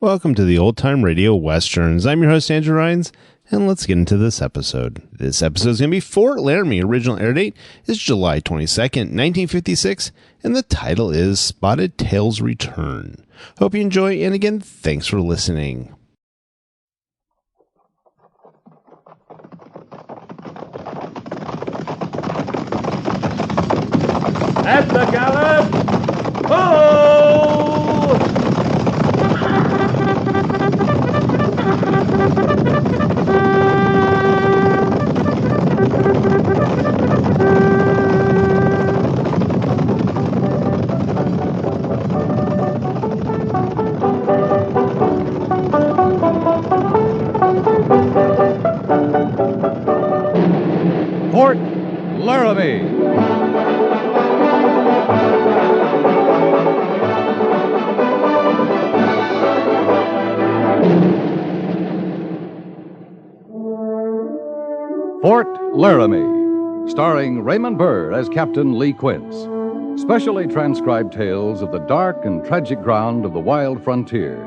Welcome to the Old Time Radio Westerns. I'm your host, Andrew Rhynes, and let's get into this episode. This episode is going to be Fort Laramie. Original air date is July 22nd, 1956, and the title is Spotted Tail's Return. Hope you enjoy, and again, thanks for listening. At the gallop! Ho! Fort Laramie. Fort Laramie, starring Raymond Burr as Captain Lee Quince. Specially transcribed tales of the dark and tragic ground of the wild frontier.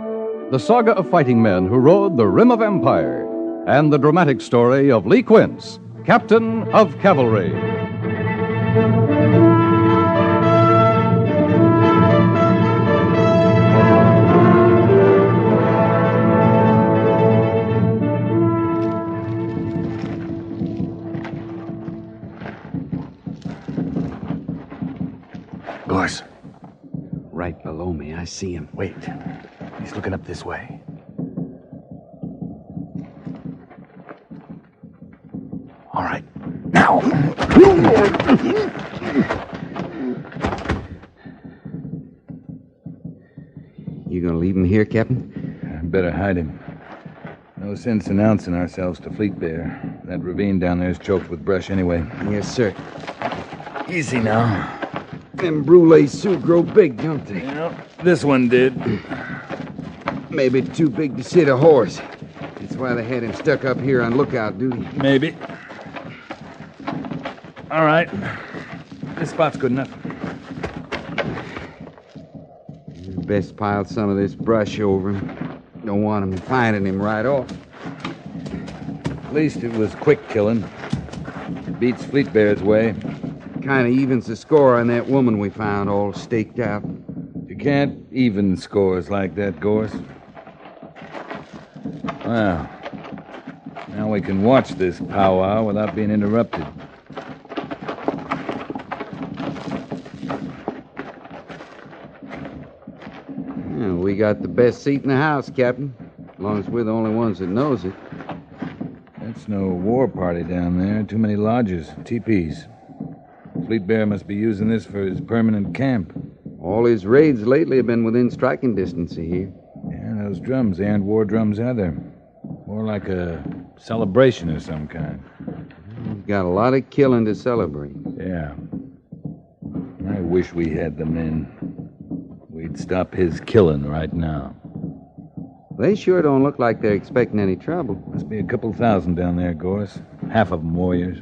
The saga of fighting men who rode the rim of empire. And the dramatic story of Lee Quince, Captain of Cavalry. Goerss. Right below me, I see him. Wait. He's looking up this way. All right. Now! You gonna leave him here, Captain? Better hide him. No sense announcing ourselves to Fleet Bear. That ravine down there is choked with brush anyway. Yes, sir. Easy now. Them Brule Sioux grow big, don't they? Well, this one did. Maybe too big to sit a horse. That's why they had him stuck up here on lookout duty. Maybe. All right. This spot's good enough. Best pile some of this brush over him. Don't want him finding him right off. At least it was quick killing. It beats Fleet Bear's way. Kind of evens the score on that woman we found all staked out. You can't even scores like that, Goerss. Well, now we can watch this powwow without being interrupted. Yeah, we got the best seat in the house, Captain. As long as we're the only ones that knows it. That's no war party down there. Too many lodges, teepees. Fleet Bear must be using this for his permanent camp. All his raids lately have been within striking distance of here. Yeah, those drums, they aren't war drums either. More like a celebration of some kind. He's got a lot of killing to celebrate. Yeah. I wish we had the men. We'd stop his killing right now. They sure don't look like they're expecting any trouble. Must be a couple thousand down there, Goerss. Half of them warriors.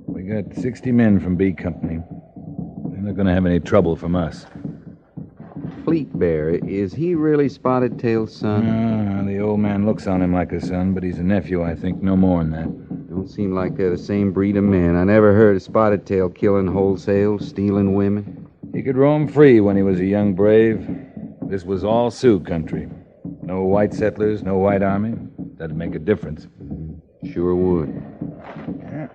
We got 60 men from B Company. They're not going to have any trouble from us. Fleet Bear, is he really Spotted Tail's son? The old man looks on him like a son, but he's a nephew, I think, no more than that. Don't seem like they're the same breed of men. I never heard of Spotted Tail killing wholesale, stealing women. He could roam free when he was a young brave. This was all Sioux country. No white settlers, no white army. That'd make a difference. Sure would. Yeah.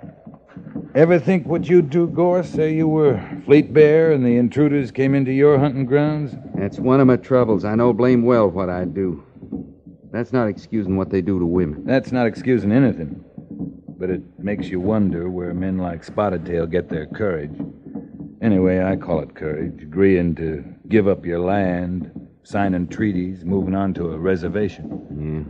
Ever think what you'd do, Goerss? Say you were Fleet Bear and the intruders came into your hunting grounds? That's one of my troubles. I know blame well what I'd do. That's not excusing what they do to women. That's not excusing anything. But it makes you wonder where men like Spotted Tail get their courage. Anyway, I call it courage. Agreeing to give up your land, signing treaties, moving on to a reservation. Yeah.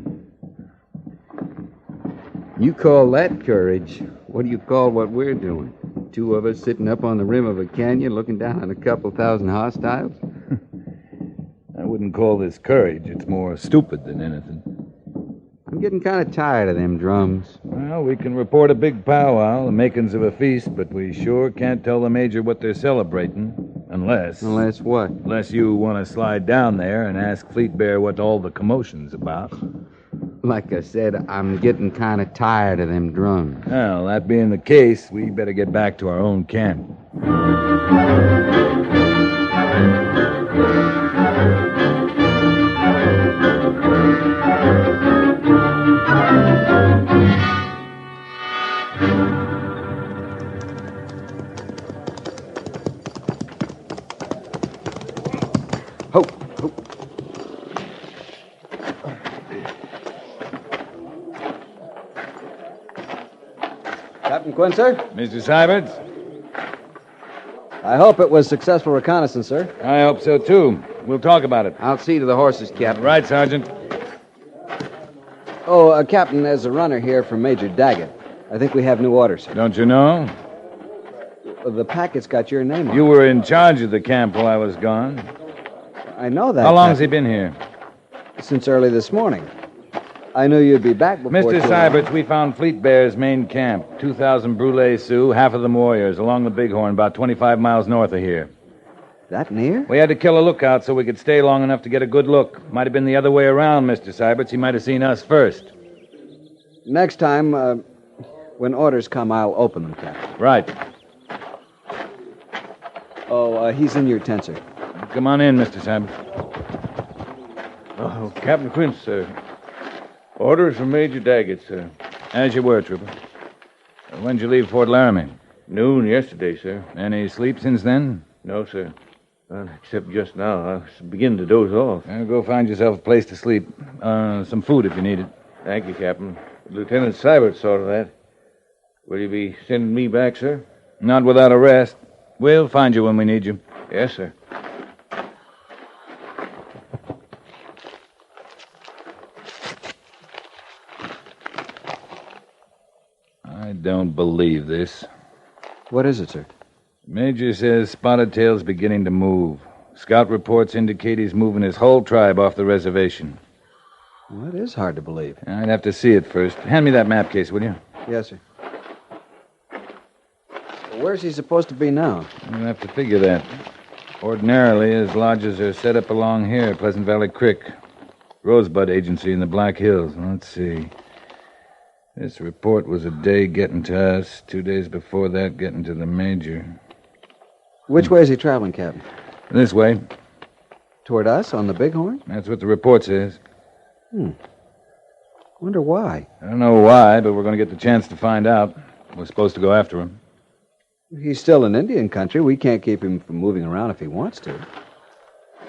You call that courage. What do you call what we're doing? Two of us sitting up on the rim of a canyon looking down on a couple thousand hostiles? I wouldn't call this courage. It's more stupid than anything. I'm getting kind of tired of them drums. Well, we can report a big powwow, the makings of a feast, but we sure can't tell the Major what they're celebrating. Unless... Unless what? Unless you want to slide down there and ask Fleet Bear what all the commotion's about. Like I said, I'm getting kind of tired of them drums. Well, that being the case, we better get back to our own camp. Ho, ho. Captain Quince, sir? Mr. Siberts? I hope it was successful reconnaissance, sir. I hope so, too. We'll talk about it. I'll see to the horses, Captain. Right, Sergeant. Oh, Captain, there's a runner here from Major Daggett. I think we have new orders. Don't you know? The packet's got your name on You it. were in charge of the camp while I was gone. I know that. How long has he Captain. been here? Since early this morning. I knew you'd be back before... Mr. too long. Siberts, we found Fleet Bear's main camp. 2,000 Brûlés Sioux, half of them warriors, along the Bighorn, about 25 miles north of here. That near? We had to kill a lookout so we could stay long enough to get a good look. Might have been the other way around, Mr. Siberts. He might have seen us first. Next time, when orders come, I'll open them, Captain. Right. Oh, he's in your tent, sir. Come on in, Mr. Siberts. Oh, Captain Quince, sir. Orders from Major Daggett, sir. As you were, Trooper. When'd you leave Fort Laramie? Noon yesterday, sir. Any sleep since then? No, sir. Well, except just now. I was beginning to doze off. Well, go find yourself a place to sleep. Some food if you need it. Thank you, Captain. Lieutenant Siberts saw to that. Will you be sending me back, sir? Not without a rest. We'll find you when we need you. Yes, sir. I don't believe this. What is it, sir? Major says Spotted Tail's beginning to move. Scout reports indicate he's moving his whole tribe off the reservation. Well, it is hard to believe. I'd have to see it first. Hand me that map case, will you? Yes, sir. Where's he supposed to be now? You'll have to figure that. Ordinarily, his lodges are set up along here, Pleasant Valley Creek. Rosebud Agency in the Black Hills. Let's see. This report was a day getting to us. 2 days before that, getting to the major. Which way is he traveling, Captain? This way. Toward us, on the Bighorn? That's what the report says. Wonder why. I don't know why, but we're going to get the chance to find out. We're supposed to go after him. He's still in Indian country. We can't keep him from moving around if he wants to.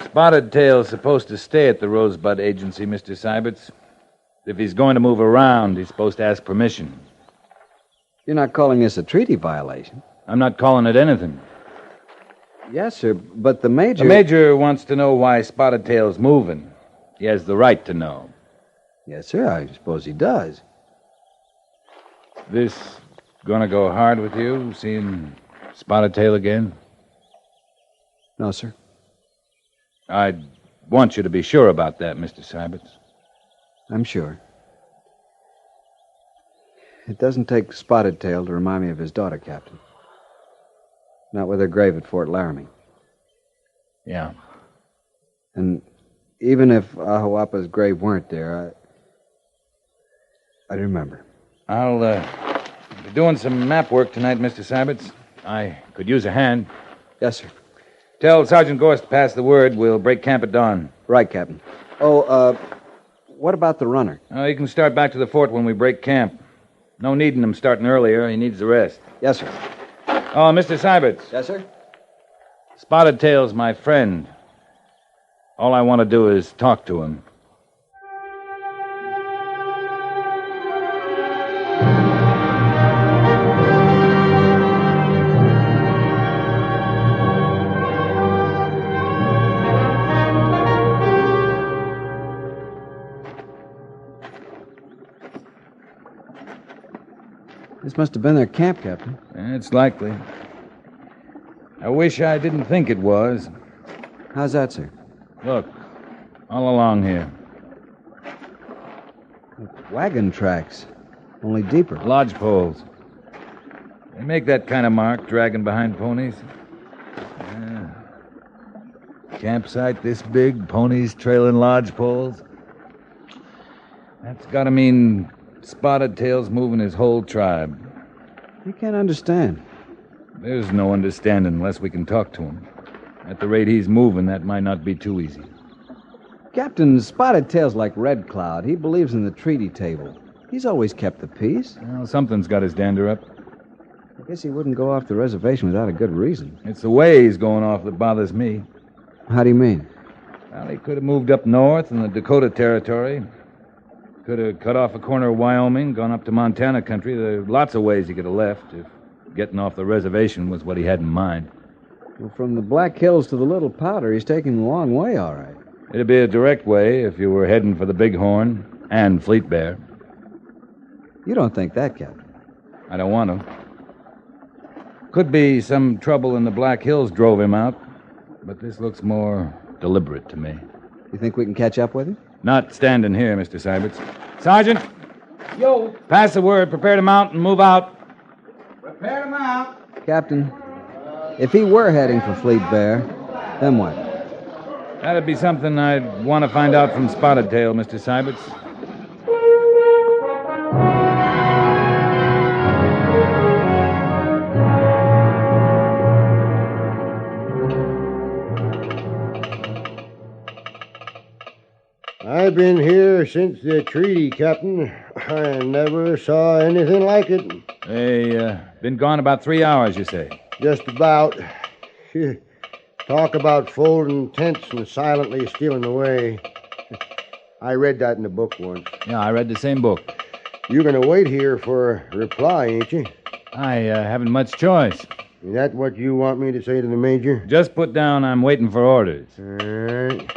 Spotted Tail's supposed to stay at the Rosebud Agency, Mr. Siberts. If he's going to move around, he's supposed to ask permission. You're not calling this a treaty violation? I'm not calling it anything. Yes, sir, but the major... The major wants to know why Spotted Tail's moving. He has the right to know. Yes, sir, I suppose he does. This gonna go hard with you, seeing Spotted Tail again? No, sir. I want you to be sure about that, Mr. Siberts. I'm sure. It doesn't take Spotted Tail to remind me of his daughter, Captain. Not with her grave at Fort Laramie. Yeah. And even if Ahuapa's grave weren't there, I'd remember. I'll be doing some map work tonight, Mr. Siberts. I could use a hand. Yes, sir. Tell Sergeant Goerss to pass the word. We'll break camp at dawn. Right, Captain. Oh, what about the runner? He can start back to the fort when we break camp. No need in him starting earlier. He needs the rest. Yes, sir. Oh, Mr. Siberts. Yes, sir? Spotted Tail's my friend. All I want to do is talk to him. This must have been their camp, Captain. It's likely. I wish I didn't think it was. How's that, sir? Look, all along here. Wagon tracks, only deeper. Lodge poles. They make that kind of mark, dragging behind ponies. Campsite this big, ponies trailing lodge poles. That's gotta mean Spotted Tail's moving his whole tribe. You can't understand. There's no understanding unless we can talk to him. At the rate he's moving, that might not be too easy. Captain, Spotted Tail's like Red Cloud. He believes in the treaty table. He's always kept the peace. Well, something's got his dander up. I guess he wouldn't go off the reservation without a good reason. It's the way he's going off that bothers me. How do you mean? Well, he could have moved up north in the Dakota Territory. Could have cut off a corner of Wyoming, gone up to Montana country. There are lots of ways he could have left if getting off the reservation was what he had in mind. Well, from the Black Hills to the Little Powder, he's taking the long way, all right. It'd be a direct way if you were heading for the Bighorn and Fleet Bear. You don't think that, Captain? I don't want to. Could be some trouble in the Black Hills drove him out, but this looks more deliberate to me. You think we can catch up with him? Not standing here, Mr. Siberts. Sergeant! Yo! Pass the word. Prepare to mount and move out. Prepare to mount. Captain, if he were heading for Fleet Bear, then what? That'd be something I'd want to find out from Spotted Tail, Mr. Siberts. I've been here since the treaty, Captain. I never saw anything like it. They, been gone about 3 hours, you say? Just about. Talk about folding tents and silently stealing away. I read that in a book once. Yeah, I read the same book. You're going to wait here for a reply, ain't you? I haven't much choice. Is that what you want me to say to the Major? Just put down I'm waiting for orders. All right.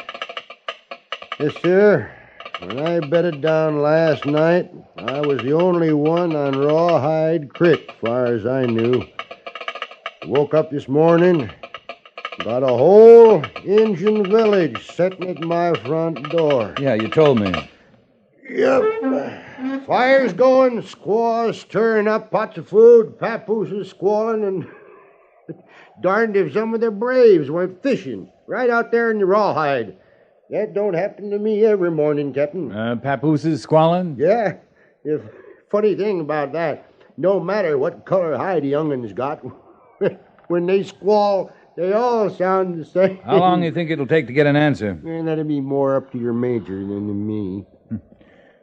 Yes, sir. When I bedded down last night, I was the only one on Rawhide Creek, far as I knew. Woke up this morning, got a whole Indian village sitting at my front door. Yeah, you told me. Yep. Fires going, squaws stirring up pots of food, papooses squalling, and darned if some of the braves went fishing right out there in the Rawhide. That don't happen to me every morning, Captain. Papooses squalling? Yeah. The funny thing about that, no matter what color hide the young'uns got, when they squall, they all sound the same. How long do you think it'll take to get an answer? That'd be more up to your Major than to me.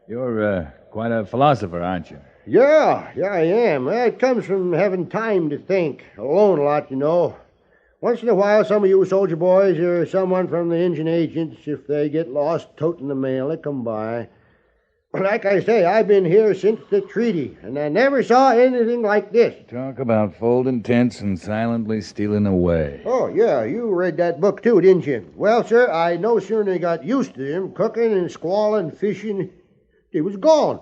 You're quite a philosopher, aren't you? Yeah, I am. It comes from having time to think. Alone a lot, you know. Once in a while, some of you soldier boys or someone from the Indian agents, if they get lost toting the mail, they come by. Like I say, I've been here since the treaty, and I never saw anything like this. Talk about folding tents and silently stealing away. Oh, yeah, you read that book too, didn't you? Well, sir, I no sooner got used to them cooking and squalling, fishing, they was gone.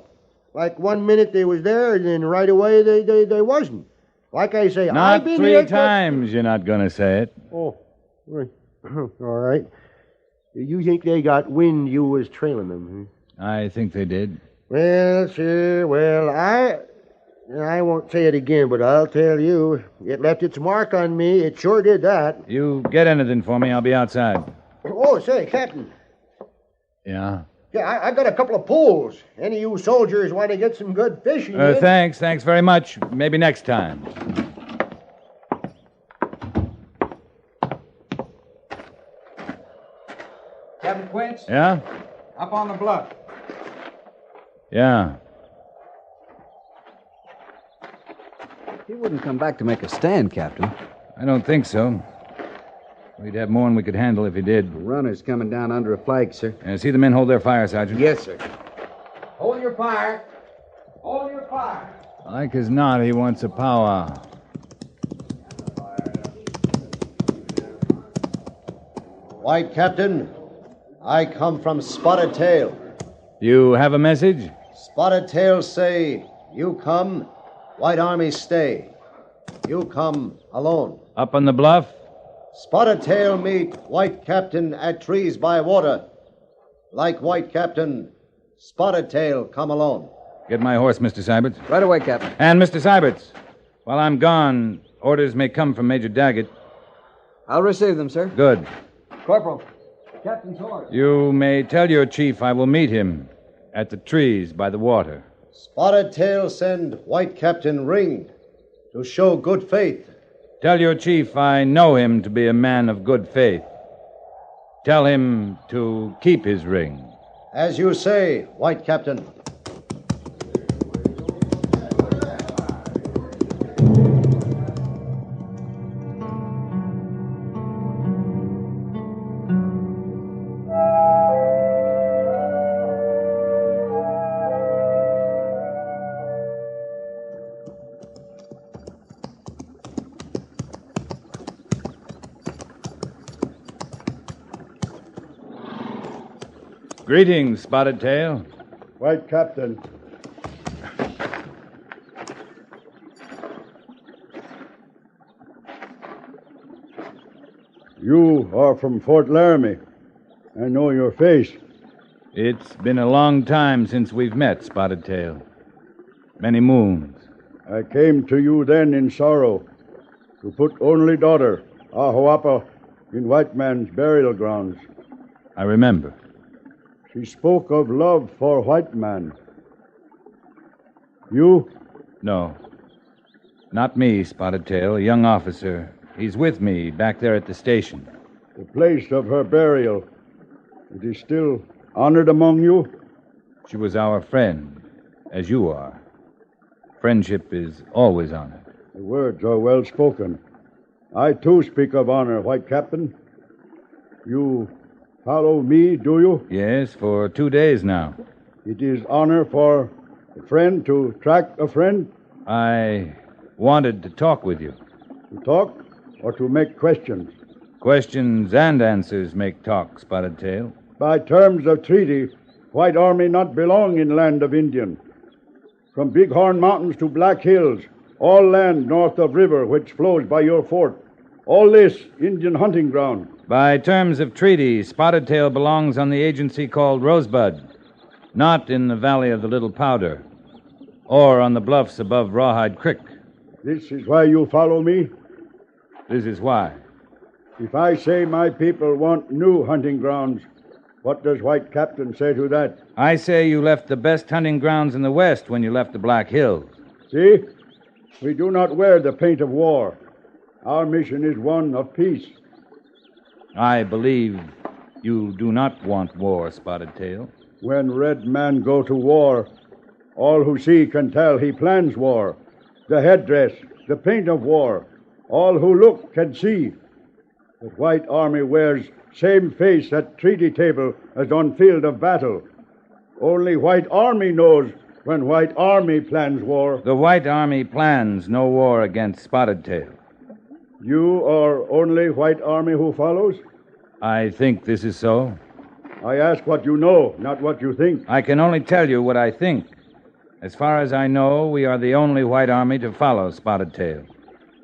Like 1 minute they was there, and then right away they wasn't. Like I say, Not I've been 3 here times you're not going to say it. Oh, right. All right. You think they got wind you was trailing them, huh? I think they did. Well, sir, I won't say it again, but I'll tell you, it left its mark on me. It sure did that. You get anything for me, I'll be outside. Oh, say, Captain. Yeah? Yeah, I got a couple of poles. Any of you soldiers want to get some good fishing in? Thanks very much. Maybe next time. Captain Quince? Yeah? Up on the bluff. Yeah. He wouldn't come back to make a stand, Captain. I don't think so. We'd have more than we could handle if he did. The runner's coming down under a flag, sir. See the men hold their fire, Sergeant. Yes, sir. Hold your fire. Hold your fire. Like as not, he wants a powwow. White Captain, I come from Spotted Tail. You have a message? Spotted Tail say, you come, White Army stay. You come alone. Up on the bluff? Spotted Tail meet White Captain at trees by water. Like White Captain, Spotted Tail come alone. Get my horse, Mr. Siberts. Right away, Captain. And, Mr. Siberts, while I'm gone, orders may come from Major Daggett. I'll receive them, sir. Good. Corporal, Captain's orders. You may tell your chief I will meet him at the trees by the water. Spotted Tail send White Captain Ring to show good faith. Tell your chief I know him to be a man of good faith. Tell him to keep his ring. As you say, White Captain. Greetings, Spotted Tail. White Captain. You are from Fort Laramie. I know your face. It's been a long time since we've met, Spotted Tail. Many moons. I came to you then in sorrow to put only daughter, Ahuapa, in white man's burial grounds. I remember. She spoke of love for white man. You? No. Not me, Spotted Tail, a young officer. He's with me back there at the station. The place of her burial, it is still honored among you? She was our friend, as you are. Friendship is always honored. The words are well spoken. I, too, speak of honor, White Captain. You follow me, do you? Yes, for 2 days now. It is honor for a friend to track a friend? I wanted to talk with you. To talk or to make questions? Questions and answers make talk, Spotted Tail. By terms of treaty, White Army not belong in land of Indian. From Bighorn Mountains to Black Hills, all land north of river which flows by your fort. All this Indian hunting ground. By terms of treaty, Spotted Tail belongs on the agency called Rosebud, not in the valley of the Little Powder, or on the bluffs above Rawhide Creek. This is why you follow me? This is why. If I say my people want new hunting grounds, what does White Captain say to that? I say you left the best hunting grounds in the West when you left the Black Hills. See? We do not wear the paint of war. Our mission is one of peace. I believe you do not want war, Spotted Tail. When red men go to war, all who see can tell he plans war. The headdress, the paint of war, all who look can see. The White Army wears same face at treaty table as on field of battle. Only White Army knows when White Army plans war. The White Army plans no war against Spotted Tail. You are only White Army who follows? I think this is so. I ask what you know, not what you think. I can only tell you what I think. As far as I know, we are the only White Army to follow Spotted Tail.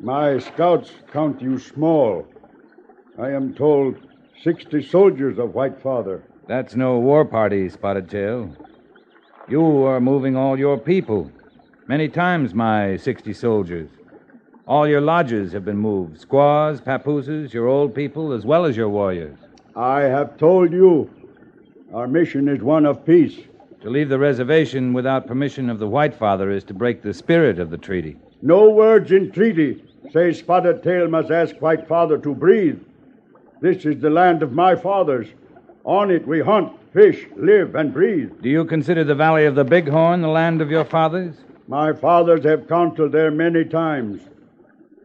My scouts count you small. I am told 60 soldiers of White Father. That's no war party, Spotted Tail. You are moving all your people. Many times my 60 soldiers. All your lodges have been moved. Squaws, papooses, your old people, as well as your warriors. I have told you, our mission is one of peace. To leave the reservation without permission of the White Father is to break the spirit of the treaty. No words in treaty say Spotted Tail must ask White Father to breathe. This is the land of my fathers. On it we hunt, fish, live, and breathe. Do you consider the Valley of the Bighorn the land of your fathers? My fathers have counseled there many times.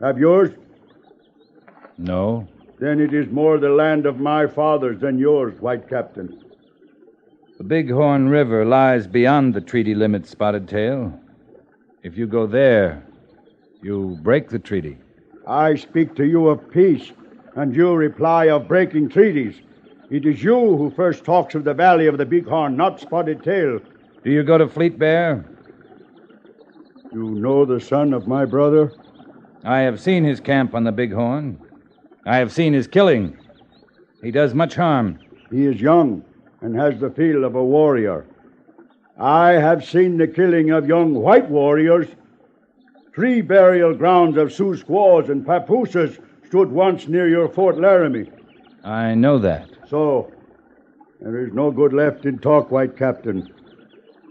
Have yours? No. Then it is more the land of my fathers than yours, White Captain. The Bighorn River lies beyond the treaty limits, Spotted Tail. If you go there, you break the treaty. I speak to you of peace, and you reply of breaking treaties. It is you who first talks of the valley of the Bighorn, not Spotted Tail. Do you go to Fleet Bear? You know the son of my brother? I have seen his camp on the Bighorn. I have seen his killing. He does much harm. He is young and has the feel of a warrior. I have seen the killing of young white warriors. 3 burial grounds of Sioux squaws and papooses stood once near your Fort Laramie. I know that. So, there is no good left in talk, White Captain.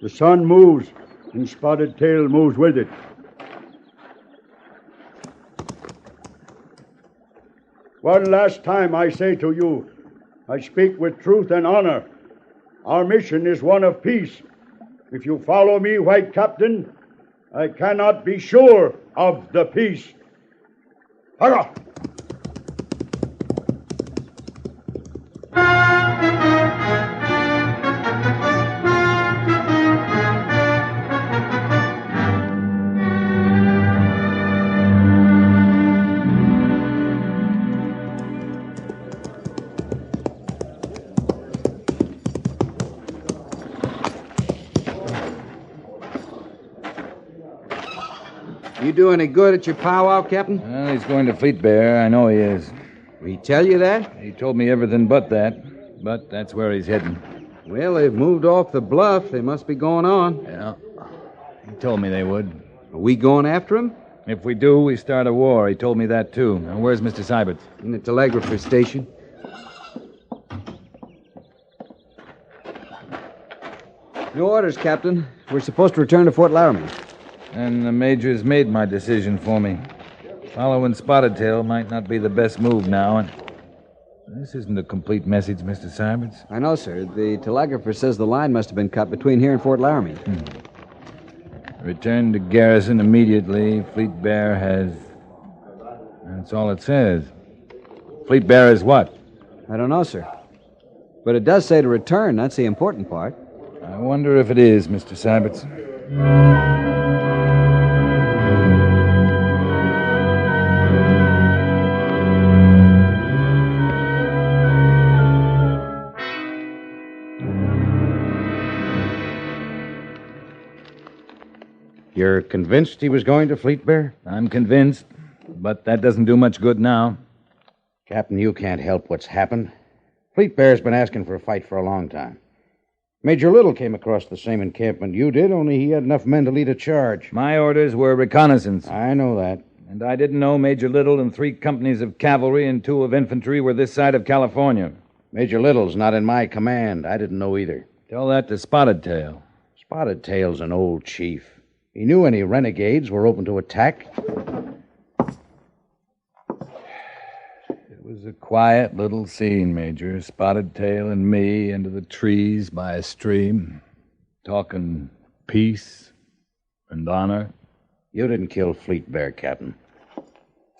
The sun moves, and Spotted Tail moves with it. One last time I say to you, I speak with truth and honor. Our mission is one of peace. If you follow me, White Captain, I cannot be sure of the peace. Hurrah! You do any good at your powwow, Captain? Well, he's going to Fleet Bear. I know he is. Did he tell you that? He told me everything but that. But that's where he's heading. Well, they've moved off the bluff. They must be going on. Yeah. He told me they would. Are we going after him? If we do, we start a war. He told me that, too. Now, where's Mr. Siberts? In the telegrapher station. Your orders, Captain. We're supposed to return to Fort Laramie. And the Major's made my decision for me. Following Spotted Tail might not be the best move now, and this isn't a complete message, Mr. Siberts. I know, sir. The telegrapher says the line must have been cut between here and Fort Laramie. Return to garrison immediately. Fleet Bear has... That's all it says. Fleet Bear is what? I don't know, sir. But it does say to return. That's the important part. I wonder if it is, Mr. Siberts. You're convinced he was going to Fleet Bear? I'm convinced, but that doesn't do much good now. Captain, you can't help what's happened. Fleet Bear's been asking for a fight for a long time. Major Little came across the same encampment you did, only he had enough men to lead a charge. My orders were reconnaissance. I know that. And I didn't know Major Little and 3 companies of cavalry and 2 of infantry were this side of California. Major Little's not in my command. I didn't know either. Tell that to Spotted Tail. Spotted Tail's an old chief. He knew any renegades were open to attack. It was a quiet little scene, Major. Spotted Tail and me into the trees by a stream, talking peace and honor. You didn't kill Fleet Bear, Captain.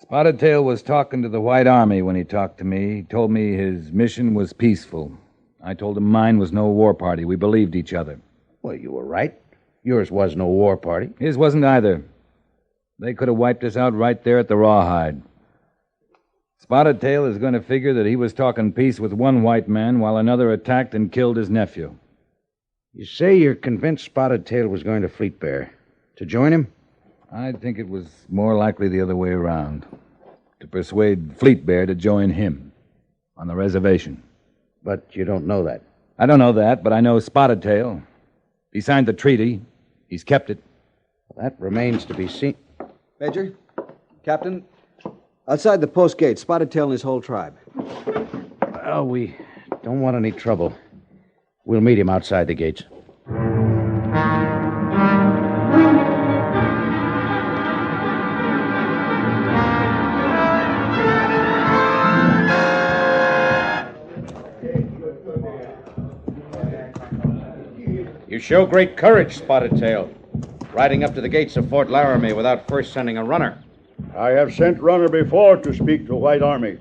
Spotted Tail was talking to the White Army when he talked to me. He told me his mission was peaceful. I told him mine was no war party. We believed each other. Well, you were right. Yours was no war party. His wasn't either. They could have wiped us out right there at the Rawhide. Spotted Tail is going to figure that he was talking peace with one white man while another attacked and killed his nephew. You say you're convinced Spotted Tail was going to Fleet Bear. To join him? I think it was more likely the other way around. To persuade Fleet Bear to join him on the reservation. But you don't know that. I don't know that, but I know Spotted Tail. He signed the treaty. He's kept it. That remains to be seen. Major, Captain, outside the post gate, Spotted Tail and his whole tribe. Well, we don't want any trouble. We'll meet him outside the gates. You show great courage, Spotted Tail, riding up to the gates of Fort Laramie without first sending a runner. I have sent runner before to speak to White Army.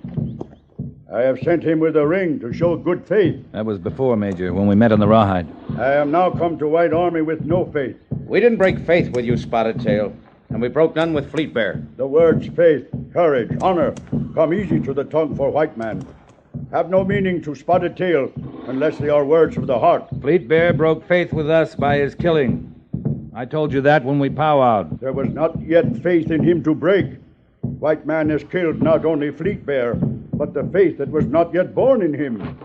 I have sent him with a ring to show good faith. That was before, Major, when we met on the Rawhide. I am now come to White Army with no faith. We didn't break faith with you, Spotted Tail, and we broke none with Fleet Bear. The words faith, courage, honor come easy to the tongue for white man. Have no meaning to Spotted Tail unless they are words of the heart. Fleet Bear broke faith with us by his killing. I told you that when we powwowed. There was not yet faith in him to break. White man has killed not only Fleet Bear, but the faith that was not yet born in him.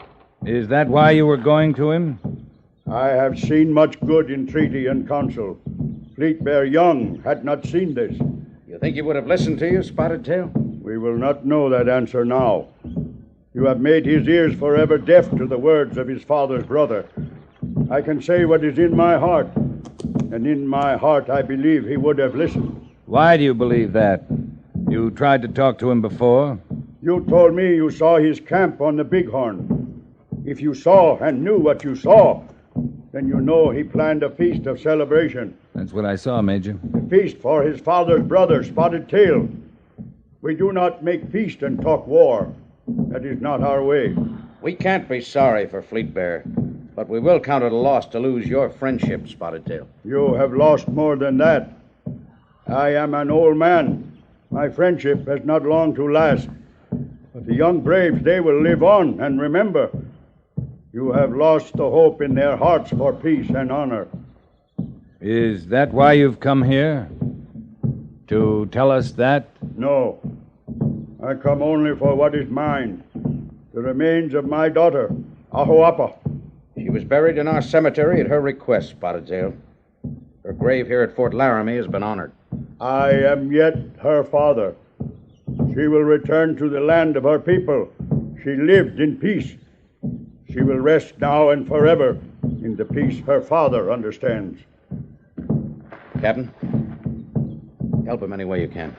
Is that why you were going to him? I have seen much good in treaty and council. Fleet Bear young had not seen this. You think he would have listened to you, Spotted Tail? We will not know that answer now. You have made his ears forever deaf to the words of his father's brother. I can say what is in my heart, and in my heart I believe he would have listened. Why do you believe that? You tried to talk to him before? You told me you saw his camp on the Bighorn. If you saw and knew what you saw, then you know he planned a feast of celebration. That's what I saw, Major. A feast for his father's brother, Spotted Tail. We do not make feast and talk war. That is not our way. We can't be sorry for Fleet Bear, but we will count it a loss to lose your friendship, Spotted Tail. You have lost more than that. I am an old man. My friendship has not long to last. But the young braves, they will live on. And remember, you have lost the hope in their hearts for peace and honor. Is that why you've come here? To tell us that? No. I come only for what is mine. The remains of my daughter, Ahoapa. She was buried in our cemetery at her request, Spotted Tail. Her grave here at Fort Laramie has been honored. I am yet her father. She will return to the land of her people. She lived in peace. She will rest now and forever in the peace her father understands. Captain, help him any way you can.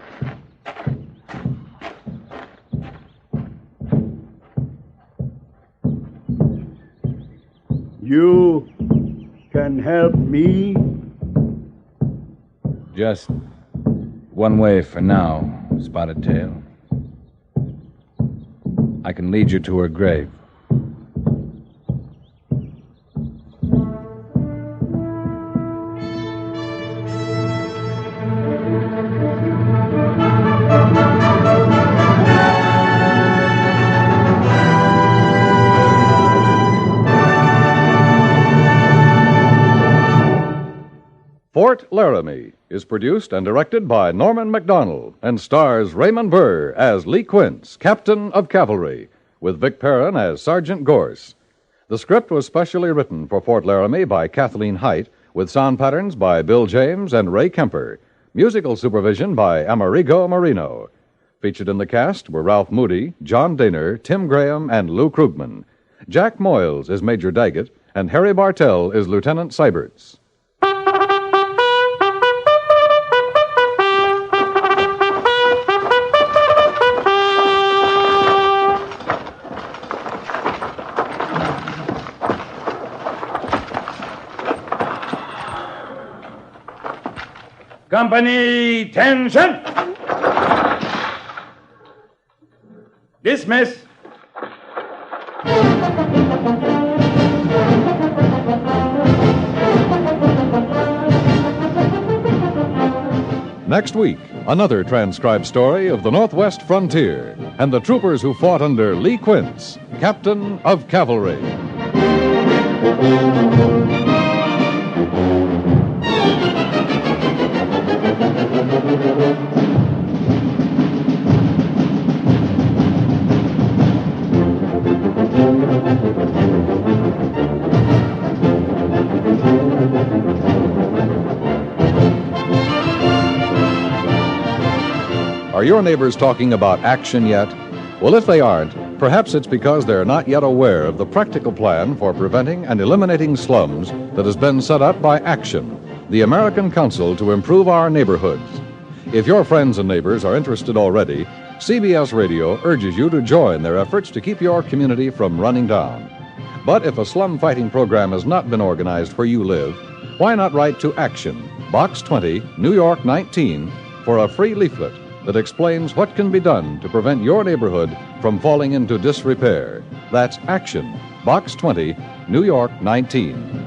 You can help me? Just one way for now, Spotted Tail. I can lead you to her grave. Fort Laramie is produced and directed by Norman Macdonnell and stars Raymond Burr as Lee Quince, Captain of Cavalry, with Vic Perrin as Sergeant Goerss. The script was specially written for Fort Laramie by Kathleen Hite, with sound patterns by Bill James and Ray Kemper. Musical supervision by Amerigo Moreno. Featured in the cast were Ralph Moody, John Dehner, Tim Graham, and Lou Krugman. Jack Moyles is Major Daggett, and Harry Bartel is Lieutenant Siberts. Company, tension! Dismiss. Next week, another transcribed story of the Northwest frontier and the troopers who fought under Lee Quince, Captain of Cavalry. Are your neighbors talking about action yet? Well, if they aren't, perhaps it's because they're not yet aware of the practical plan for preventing and eliminating slums that has been set up by Action, the American Council to Improve Our Neighborhoods. If your friends and neighbors are interested already, CBS Radio urges you to join their efforts to keep your community from running down. But if a slum fighting program has not been organized where you live, why not write to Action, Box 20, New York 19, for a free leaflet that explains what can be done to prevent your neighborhood from falling into disrepair. That's Action, Box 20, New York 19.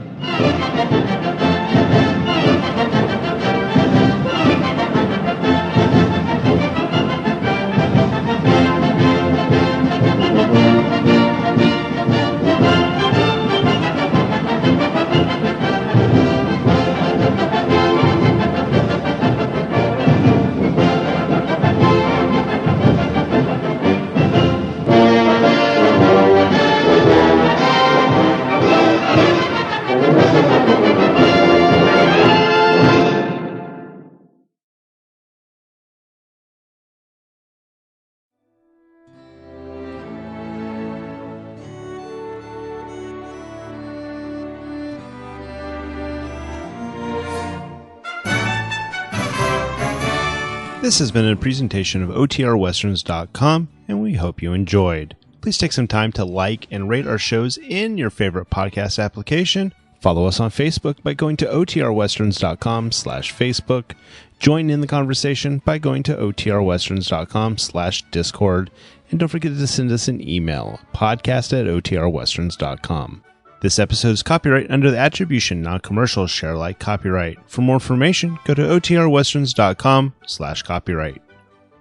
This has been a presentation of OTRWesterns.com, and we hope you enjoyed. Please take some time to like and rate our shows in your favorite podcast application. Follow us on Facebook by going to OTRWesterns.com/Facebook. Join in the conversation by going to OTRWesterns.com/Discord. And don't forget to send us an email, podcast@OTRWesterns.com. This episode is copyright under the Attribution Non-Commercial Share Alike copyright. For more information, go to OTRWesterns.com/copyright.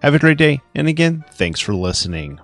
Have a great day, and again, thanks for listening.